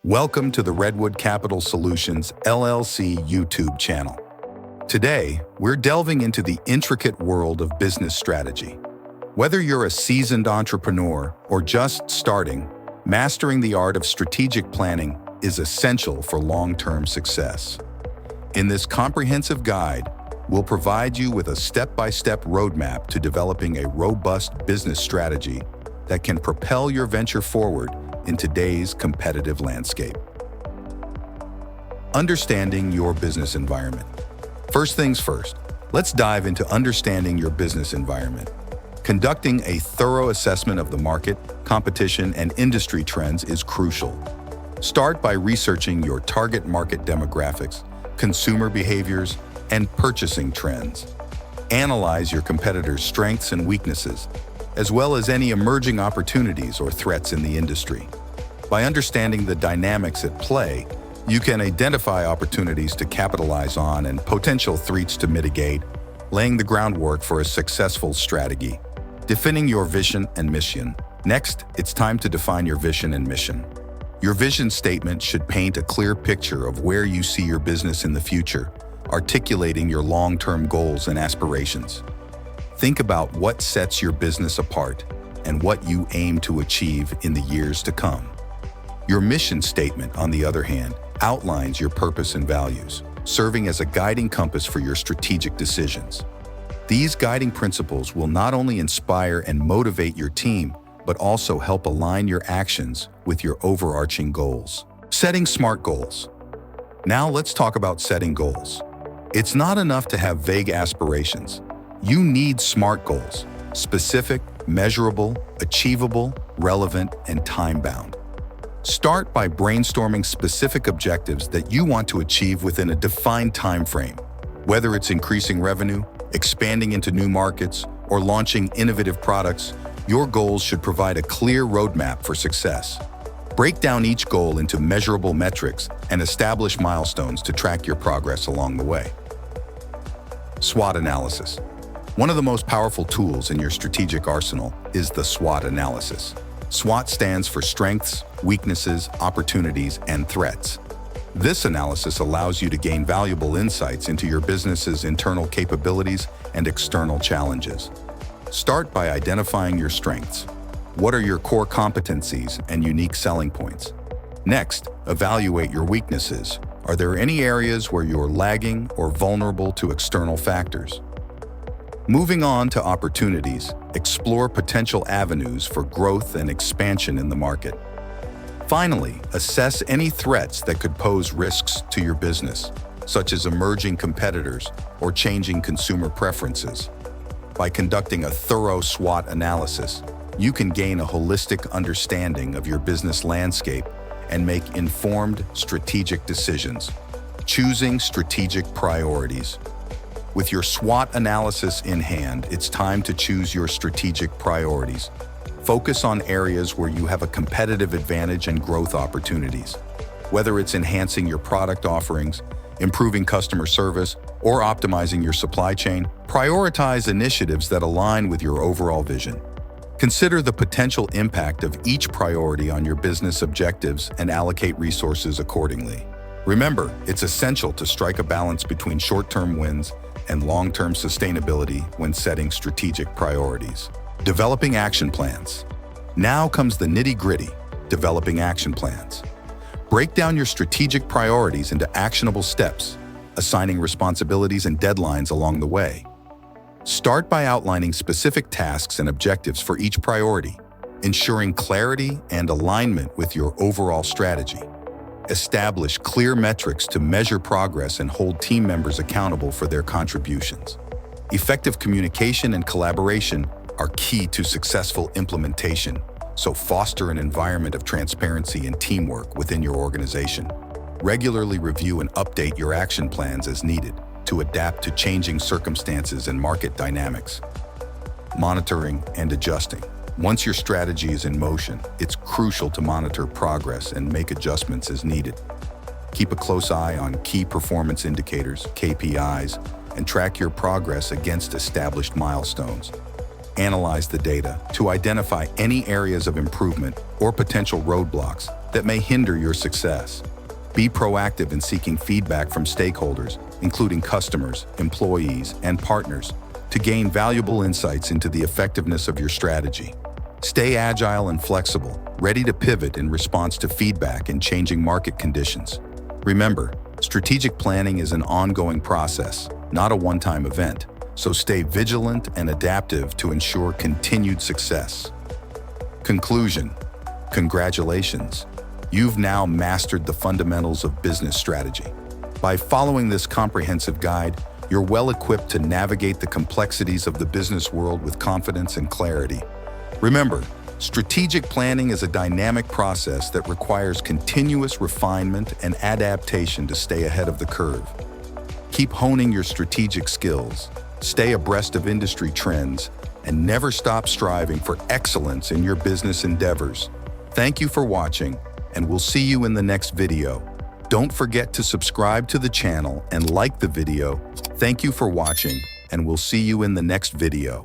Welcome to the Redwood Capital Solutions LLC YouTube channel. Today, we're delving into the intricate world of business strategy. Whether you're a seasoned entrepreneur or just starting, mastering the art of strategic planning is essential for long-term success. In this comprehensive guide, we'll provide you with a step-by-step roadmap to developing a robust business strategy that can propel your venture forward in today's competitive landscape. Understanding your business environment. First things first, let's dive into understanding your business environment. Conducting a thorough assessment of the market, competition, and industry trends is crucial. Start by researching your target market demographics, consumer behaviors, and purchasing trends. Analyze your competitors' strengths and weaknesses, as well as any emerging opportunities or threats in the industry. By understanding the dynamics at play, you can identify opportunities to capitalize on and potential threats to mitigate, laying the groundwork for a successful strategy. Defining your vision and mission. Next, it's time to define your vision and mission. Your vision statement should paint a clear picture of where you see your business in the future, articulating your long-term goals and aspirations. Think about what sets your business apart and what you aim to achieve in the years to come. Your mission statement, on the other hand, outlines your purpose and values, serving as a guiding compass for your strategic decisions. These guiding principles will not only inspire and motivate your team, but also help align your actions with your overarching goals. Setting smart goals. Now let's talk about setting goals. It's not enough to have vague aspirations. You need SMART goals: specific, measurable, achievable, relevant, and time-bound. Start by brainstorming specific objectives that you want to achieve within a defined time frame. Whether it's increasing revenue, expanding into new markets, or launching innovative products, your goals should provide a clear roadmap for success. Break down each goal into measurable metrics and establish milestones to track your progress along the way. SWOT analysis. One of the most powerful tools in your strategic arsenal is the SWOT analysis. SWOT stands for strengths, weaknesses, opportunities, and threats. This analysis allows you to gain valuable insights into your business's internal capabilities and external challenges. Start by identifying your strengths. What are your core competencies and unique selling points? Next, evaluate your weaknesses. Are there any areas where you're lagging or vulnerable to external factors? Moving on to opportunities, explore potential avenues for growth and expansion in the market. Finally, assess any threats that could pose risks to your business, such as emerging competitors or changing consumer preferences. By conducting a thorough SWOT analysis, you can gain a holistic understanding of your business landscape and make informed, strategic decisions. Choosing strategic priorities. With your SWOT analysis in hand, it's time to choose your strategic priorities. Focus on areas where you have a competitive advantage and growth opportunities. Whether it's enhancing your product offerings, improving customer service, or optimizing your supply chain, prioritize initiatives that align with your overall vision. Consider the potential impact of each priority on your business objectives and allocate resources accordingly. Remember, it's essential to strike a balance between short-term wins and long-term sustainability when setting strategic priorities. Developing action plans. Now comes the nitty-gritty, developing action plans. Break down your strategic priorities into actionable steps, assigning responsibilities and deadlines along the way. Start by outlining specific tasks and objectives for each priority, ensuring clarity and alignment with your overall strategy. Establish clear metrics to measure progress and hold team members accountable for their contributions. Effective communication and collaboration are key to successful implementation, so foster an environment of transparency and teamwork within your organization. Regularly review and update your action plans as needed to adapt to changing circumstances and market dynamics. Monitoring and adjusting. Once your strategy is in motion, it's crucial to monitor progress and make adjustments as needed. Keep a close eye on key performance indicators, KPIs, and track your progress against established milestones. Analyze the data to identify any areas of improvement or potential roadblocks that may hinder your success. Be proactive in seeking feedback from stakeholders, including customers, employees, and partners, to gain valuable insights into the effectiveness of your strategy. Stay agile and flexible, ready to pivot in response to feedback and changing market conditions. Remember, strategic planning is an ongoing process, not a one-time event, so stay vigilant and adaptive to ensure continued success. Conclusion: congratulations. You've now mastered the fundamentals of business strategy. By following this comprehensive guide, you're well equipped to navigate the complexities of the business world with confidence and clarity. Remember, strategic planning is a dynamic process that requires continuous refinement and adaptation to stay ahead of the curve. Keep honing your strategic skills, stay abreast of industry trends, and never stop striving for excellence in your business endeavors. Thank you for watching, and we'll see you in the next video. Don't forget to subscribe to the channel and like the video. Thank you for watching, and we'll see you in the next video.